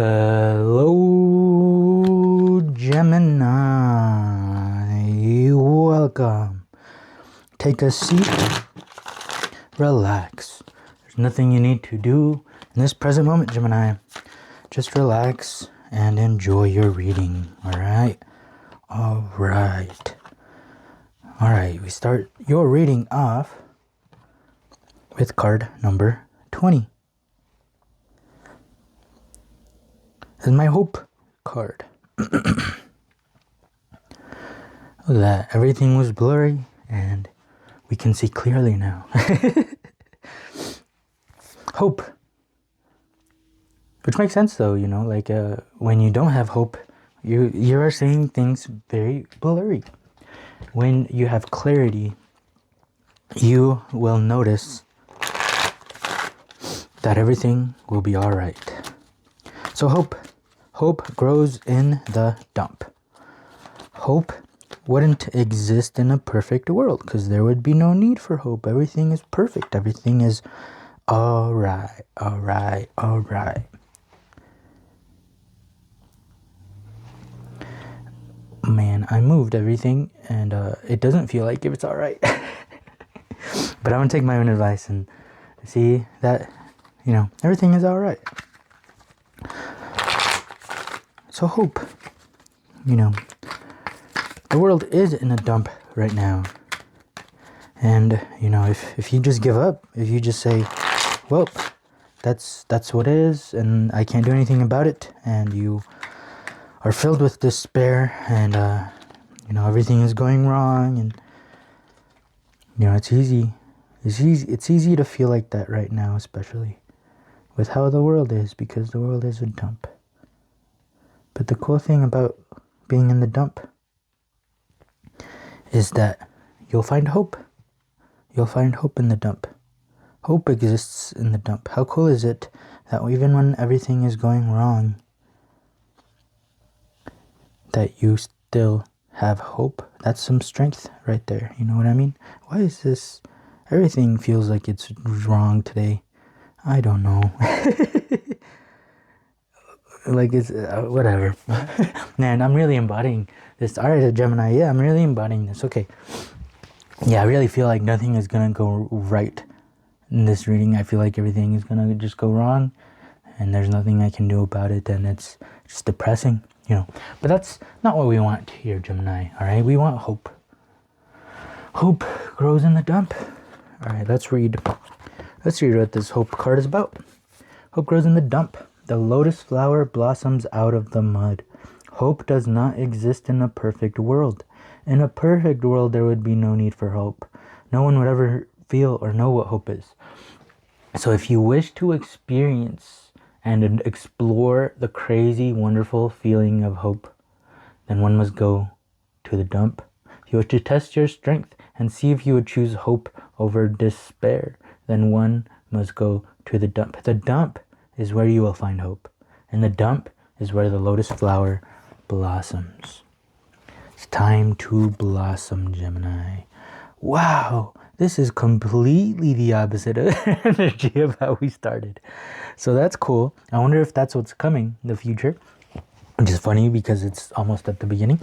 Hello, Gemini. Welcome. Take a seat. Relax. There's nothing you need to do in this present moment, Gemini. Just relax and enjoy your reading. Alright? Alright. Alright, we start your reading off with card number 20. This is my hope card. Look at that. Everything was blurry and we can see clearly now. Hope. Which makes sense though, you know, like when you don't have hope, you are seeing things very blurry. When you have clarity, you will notice that everything will be alright. So hope grows in the dump. Hope wouldn't exist in a perfect world because there would be no need for hope. Everything is perfect. Everything is alright. Man, I moved everything and it doesn't feel like it's alright. But I'm going to take my own advice and see that, you know, everything is alright. So hope, you know, the world is in a dump right now. And, you know, if you just give up, if you just say, well, that's what it is and I can't do anything about it, and you are filled with despair and, you know, everything is going wrong, and, you know, it's easy to feel like that right now, especially with how the world is, because the world is a dump. But the cool thing about being in the dump is that you'll find hope. You'll find hope in the dump. Hope exists in the dump. How cool is it that even when everything is going wrong, that you still have hope? That's some strength right there. You know what I mean? Why is this? Everything feels like it's wrong today. I don't know. Like it's whatever. Man, I'm really embodying this. Alright, Gemini. Yeah, I'm really embodying this. Okay. Yeah, I really feel like nothing is gonna go right in this reading. I feel like everything is gonna just go wrong, and there's nothing I can do about it, and it's just depressing, you know. But that's not what we want here, Gemini. Alright, we want hope. Hope grows in the dump. Alright, let's read what this hope card is about. Hope grows in the dump. The lotus flower blossoms out of the mud. Hope does not exist in a perfect world. In a perfect world, there would be no need for hope. No one would ever feel or know what hope is. So if you wish to experience and explore the crazy, wonderful feeling of hope, then one must go to the dump. If you wish to test your strength and see if you would choose hope over despair, then one must go to the dump. The dump is where you will find hope. And the dump is where the lotus flower blossoms. It's time to blossom, Gemini. Wow, this is completely the opposite of energy of how we started. So that's cool. I wonder if that's what's coming in the future. Which is funny because it's almost at the beginning.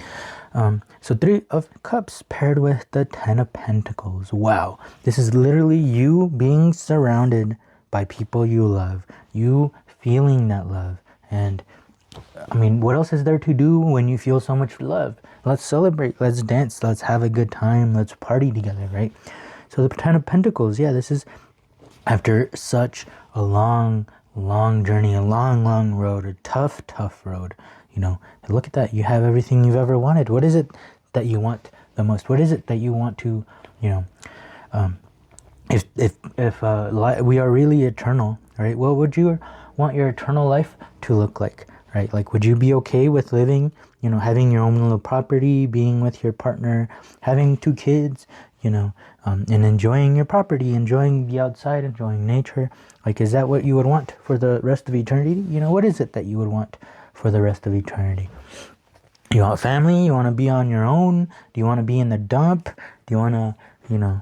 So 3 of Cups paired with the 10 of Pentacles. Wow, this is literally you being surrounded by people you love. You feeling that love. And I mean, what else is there to do when you feel so much love? Let's celebrate. Let's dance. Let's have a good time. Let's party together, right? So the 10 of Pentacles, yeah, this is after such a long journey, a long road, a tough road. You know, look at that. You have everything you've ever wanted. What is it that you want the most? What is it that you want to, you know, if we are really eternal, right? What would you want your eternal life to look like, right? Like, would you be okay with living, you know, having your own little property, being with your partner, having 2 kids, you know, and enjoying your property, enjoying the outside, enjoying nature? Like, is that what you would want for the rest of eternity? You know, what is it that you would want for the rest of eternity? You want family? You want to be on your own? Do you want to be in the dump? Do you want to, you know,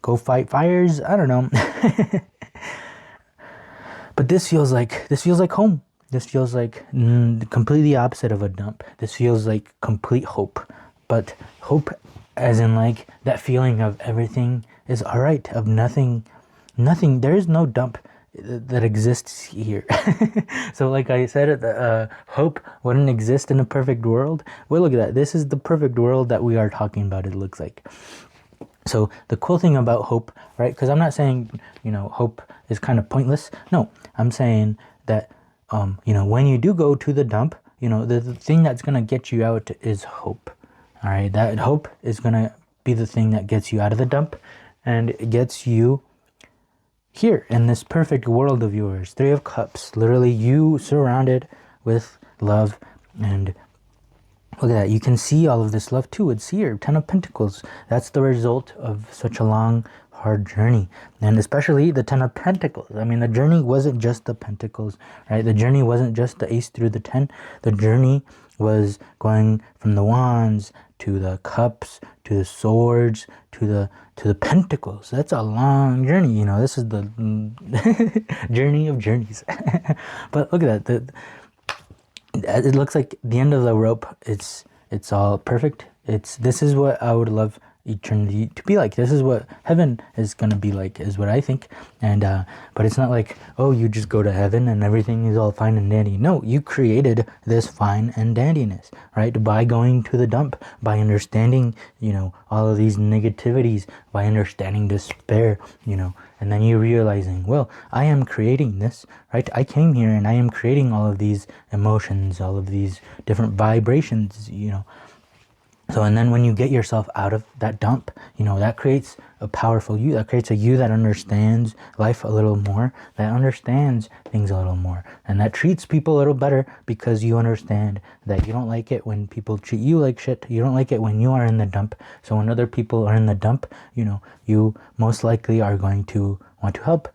go fight fires? I don't know. But this feels like home. this feels like completely opposite of a dump. This feels like complete hope. But hope as in like that feeling of everything is all right, of nothing, there is no dump that exists here. So like I said, hope wouldn't exist in a perfect world. Well, look at that. This is the perfect world that we are talking about, it looks like. So the cool thing about hope, right? Because I'm not saying, hope is kind of pointless. No, I'm saying that, when you do go to the dump, the thing that's going to get you out is hope. All right. That hope is going to be the thing that gets you out of the dump and gets you here in this perfect world of yours. Three of Cups, literally you surrounded with love. And look at that. You can see all of this love too. It's here. 10 of Pentacles. That's the result of such a long, hard journey. And especially the 10 of Pentacles. I mean, the journey wasn't just the Pentacles, right? The journey wasn't just the Ace through the 10. The journey was going from the Wands to the Cups, to the Swords, to the Pentacles. That's a long journey. This is the journey of journeys. But look at that. It looks like the end of the rope. It's all perfect. This is what I would love eternity to be like. This is what heaven is going to be like, is what I think. And but it's not like, oh, you just go to heaven and everything is all fine and dandy. No, you created this fine and dandiness, right? By going to the dump, by understanding, all of these negativities, by understanding despair, and then you realizing, well, I am creating this, right? I came here and I am creating all of these emotions, all of these different vibrations, So, and then when you get yourself out of that dump, that creates a powerful you. That creates a you that understands life a little more, that understands things a little more, and that treats people a little better because you understand that you don't like it when people treat you like shit. You don't like it when you are in the dump. So when other people are in the dump, you most likely are going to want to help,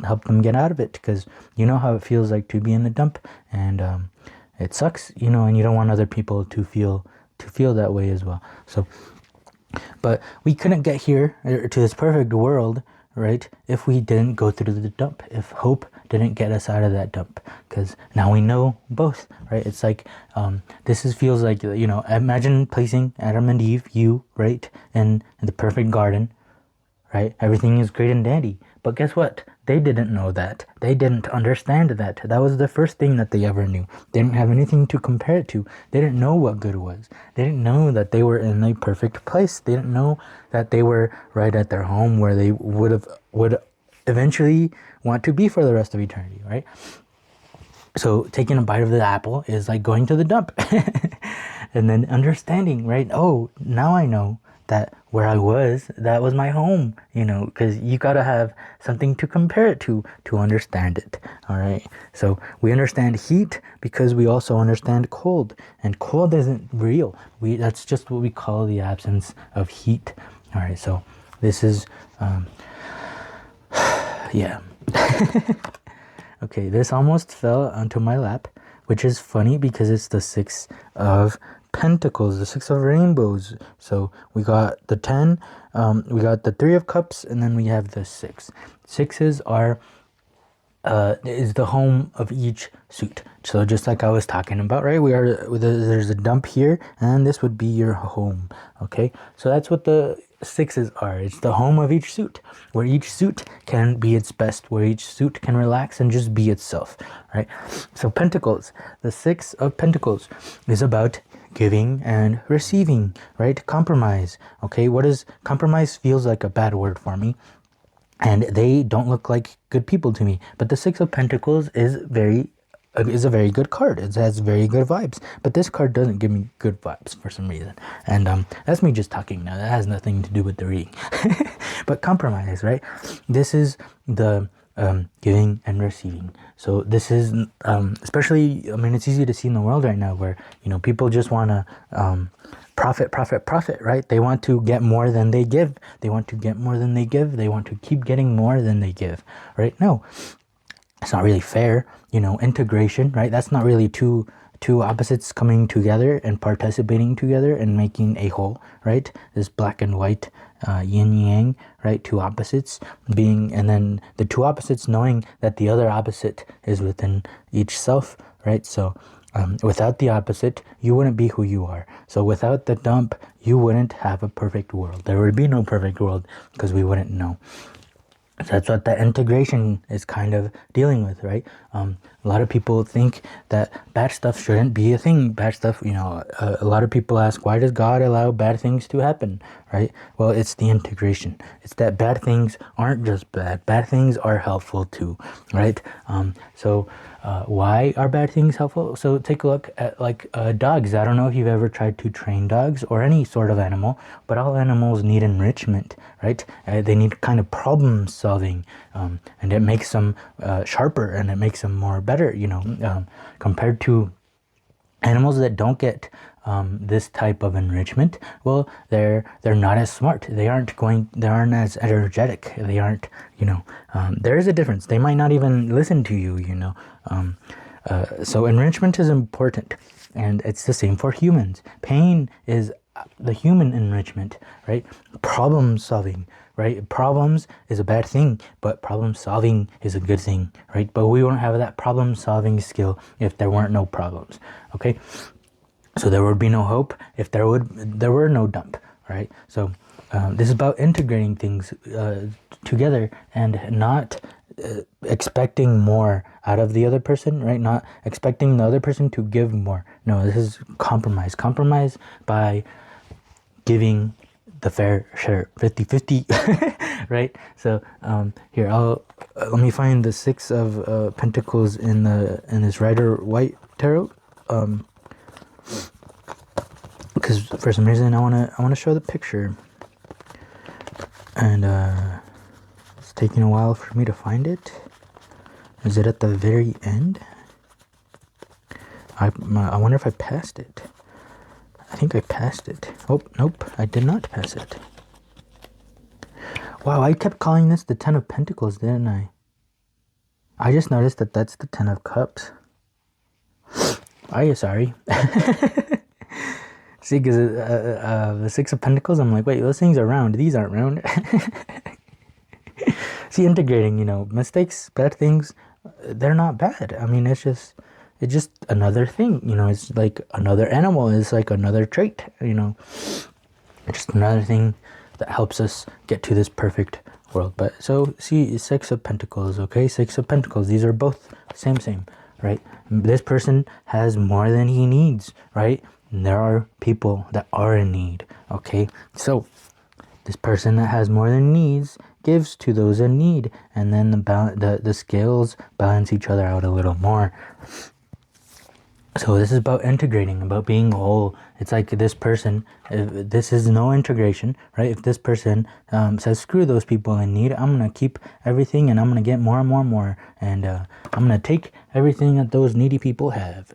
help them get out of it, because you know how it feels like to be in the dump, and it sucks, and you don't want other people to feel that way as well. So, but we couldn't get here to this perfect world, right, if we didn't go through the dump, if hope didn't get us out of that dump, because now we know both, right? It's like feels like, imagine placing Adam and Eve, right, in the perfect garden, right? Everything is great and dandy. But guess what? They didn't know that. They didn't understand that. That was the first thing that they ever knew. They didn't have anything to compare it to. They didn't know what good was. They didn't know that they were in a perfect place. They didn't know that they were right at their home where they would eventually want to be for the rest of eternity, right? So taking a bite of the apple is like going to the dump. And then understanding, right? Oh, now I know that where I was, that was my home, because you got to have something to compare it to understand it. All right. So we understand heat because we also understand cold, and cold isn't real. That's just what we call the absence of heat. All right. So this is, yeah. Okay. This almost fell onto my lap, which is funny because it's the 6 of Pentacles, the 6 of Rainbows. So we got the 10, we got the 3 of Cups, and then we have the 6. 6s are is the home of each suit. So just like I was talking about, right? There's a dump here, and this would be your home. Okay, so that's what the 6s are. It's the home of each suit, where each suit can be its best, where each suit can relax and just be itself, right? So Pentacles, the 6 of Pentacles is about giving and receiving, right? Compromise. Okay, what is compromise? Feels like a bad word for me, and they don't look like good people to me. But the 6 of Pentacles is a very good card. It has very good vibes. But this card doesn't give me good vibes for some reason. And that's me just talking now. That has nothing to do with the reading. But compromise, right? This is the giving and receiving. So this is especially, it's easy to see in the world right now where, people just want to profit, right? They want to get more than they give. They want to get more than they give. They want to keep getting more than they give, right? No, it's not really fair. Integration, right? That's not really two two opposites coming together and participating together and making a whole, right? This black and white, yin yang, right? Two opposites being, and then the two opposites knowing that the other opposite is within each self, right? So without the opposite, you wouldn't be who you are. So without the dump, you wouldn't have a perfect world. There would be no perfect world because we wouldn't know. So that's what the integration is kind of dealing with, right? A lot of people think that bad stuff shouldn't be a thing. Bad stuff, a lot of people ask, why does God allow bad things to happen, right? Well, it's the integration. It's that bad things aren't just bad. Bad things are helpful too, right? Why are bad things helpful? So take a look at dogs. I don't know if you've ever tried to train dogs or any sort of animal, but all animals need enrichment, right? They need kind of problem solving, and it makes them sharper and it makes them more better, compared to animals that don't get this type of enrichment. Well, they're not as smart. They aren't as energetic. They aren't, there is a difference. They might not even listen to you, so enrichment is important, and it's the same for humans. Pain is the human enrichment, right? Problem solving, right? Problems is a bad thing, but problem solving is a good thing, right? But we won't have that problem solving skill if there weren't no problems, okay? So there would be no hope if there were no dump, right? So this is about integrating things together and not expecting more out of the other person, right? Not expecting the other person to give more. No, this is compromise. Compromise by giving the fair share, 50-50, right? So here, let me find the Six of Pentacles in this Rider-Waite Tarot, because for some reason I wanna show the picture, and it's taking a while for me to find it. Is it at the very end? I wonder if I passed it. I think I passed it. Oh, nope, I did not pass it. Wow, I kept calling this the Ten of Pentacles, didn't I? I just noticed that that's the Ten of Cups. Are you sorry? See, because the Six of Pentacles, I'm like, wait, those things are round. These aren't round. See, integrating, mistakes, bad things, they're not bad. I mean, it's just another thing, it's like another animal, it's like another trait, just another thing that helps us get to this perfect world. But so see, Six of Pentacles, okay? Six of Pentacles, these are both same, right? This person has more than he needs, right? And there are people that are in need, okay? So this person that has more than needs gives to those in need, and then the scales balance each other out a little more. So this is about integrating, about being whole. It's like this person, if this is no integration, right? If this person says, screw those people in need, I'm going to keep everything and I'm going to get more and more and more. And I'm going to take everything that those needy people have.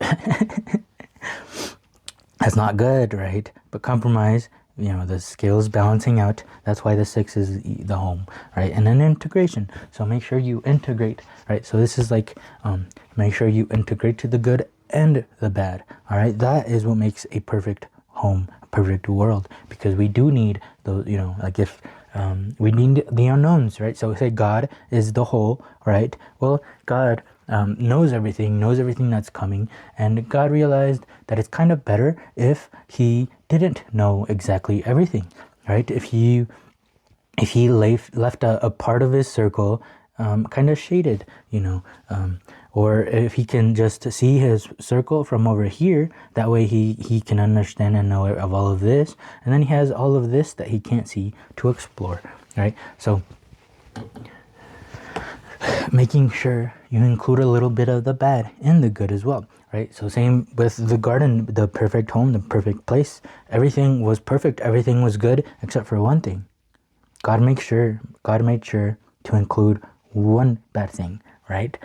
That's not good, right? But compromise, the scales balancing out. That's why the Six is the home, right? And then integration. So make sure you integrate, right? So this is like, make sure you integrate to the good and the bad. All right, that is what makes a perfect home, a perfect world, because we do need those, like if we need the unknowns, right? So say God is the whole, right? Well, God knows everything that's coming, and God realized that it's kind of better if he didn't know exactly everything, right? If he left a part of his circle kind of shaded, or if he can just see his circle from over here, that way he can understand and know of all of this, and then he has all of this that he can't see to explore, right? So making sure you include a little bit of the bad in the good as well, right? So same with the garden, the perfect home, the perfect place. Everything was perfect, everything was good except for one thing. God made sure to include one bad thing, right?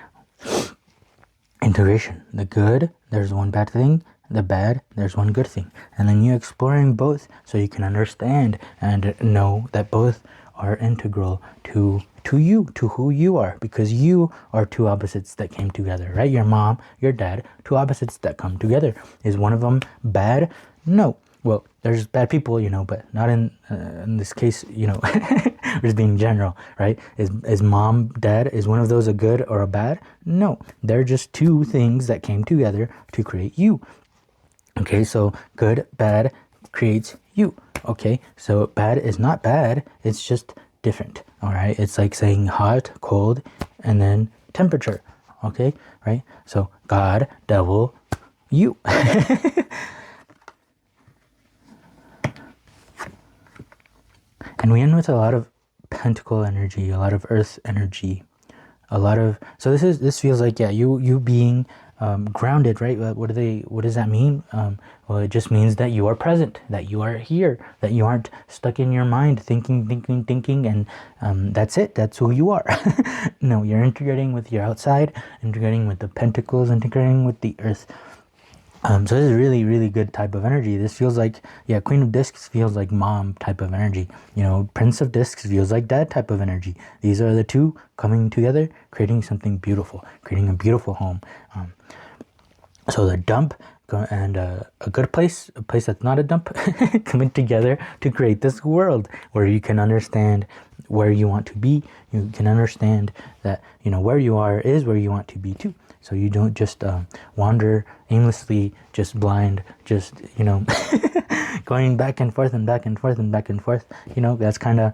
Integration. The good, there's one bad thing. The bad, there's one good thing. And then you're exploring both so you can understand and know that both are integral to you, to who you are, because you are two opposites that came together, right? Your mom, your dad, two opposites that come together. Is one of them bad? No. Well, there's bad people, you know, but not in this case, you know. Just being general, right? Is mom, dad, is one of those a good or a bad? No, they're just two things that came together to create you. Okay, so good, bad creates you. Okay, so bad is not bad, it's just different. All right, it's like saying hot, cold, and then temperature. Okay, right? So God, devil, you. And we end with a lot of pentacle energy, a lot of earth energy, a lot of, so this feels like, yeah, you being grounded, right? What does that mean? Well, it just means that you are present, that you are here, that you aren't stuck in your mind thinking, and that's it, that's who you are. No, you're integrating with your outside, integrating with the pentacles, integrating with the earth. So this is really, really good type of energy. This feels like, yeah, Queen of Discs feels like mom type of energy. You know, Prince of Discs feels like dad type of energy. These are the two coming together, creating something beautiful, creating a beautiful home. So the dump and a good place, a place that's not a dump, coming together to create this world where you can understand where you want to be. You can understand that, you know, where you are is where you want to be too. So you don't just wander aimlessly, just blind, just, you know, going back and forth and back and forth and back and forth. You know, that's kind of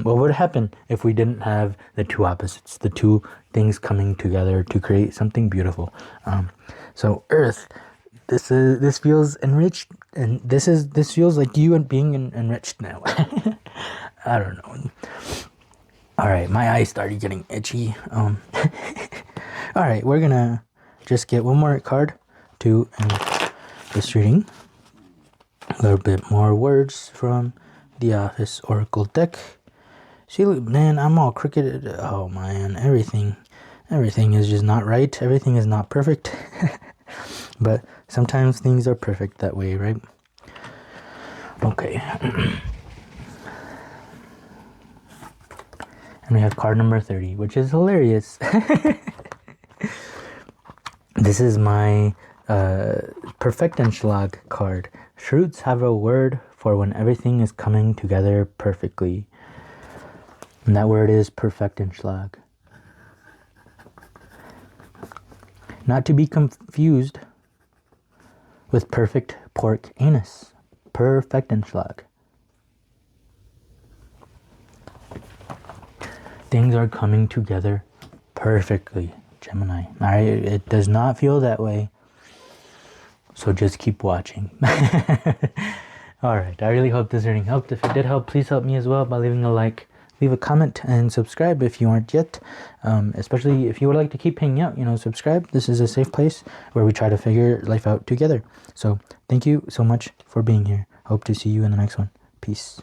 what would happen if we didn't have the two opposites, the two things coming together to create something beautiful. So Earth, this feels enriched, and this feels like you and being enriched now. I don't know. All right, my eyes started getting itchy. All right, we're gonna just get one more card to end this reading. A little bit more words from the Office Oracle deck. See, man, I'm all crooked. Oh man, everything is just not right. Everything is not perfect. But sometimes things are perfect that way, right? Okay. And we have card number 30, which is hilarious. This is my Perfektenschlag card. Shroots have a word for when everything is coming together perfectly. And that word is Perfektenschlag. Not to be confused with perfect pork anus. Perfektenschlag. Things are coming together perfectly, Gemini. All right, it does not feel that way. So just keep watching. All right, I really hope this reading helped. If it did help, please help me as well by leaving a like, leave a comment, and subscribe if you aren't yet. Especially if you would like to keep hanging out, you know, subscribe. This is a safe place where we try to figure life out together. So thank you so much for being here. Hope to see you in the next one. Peace.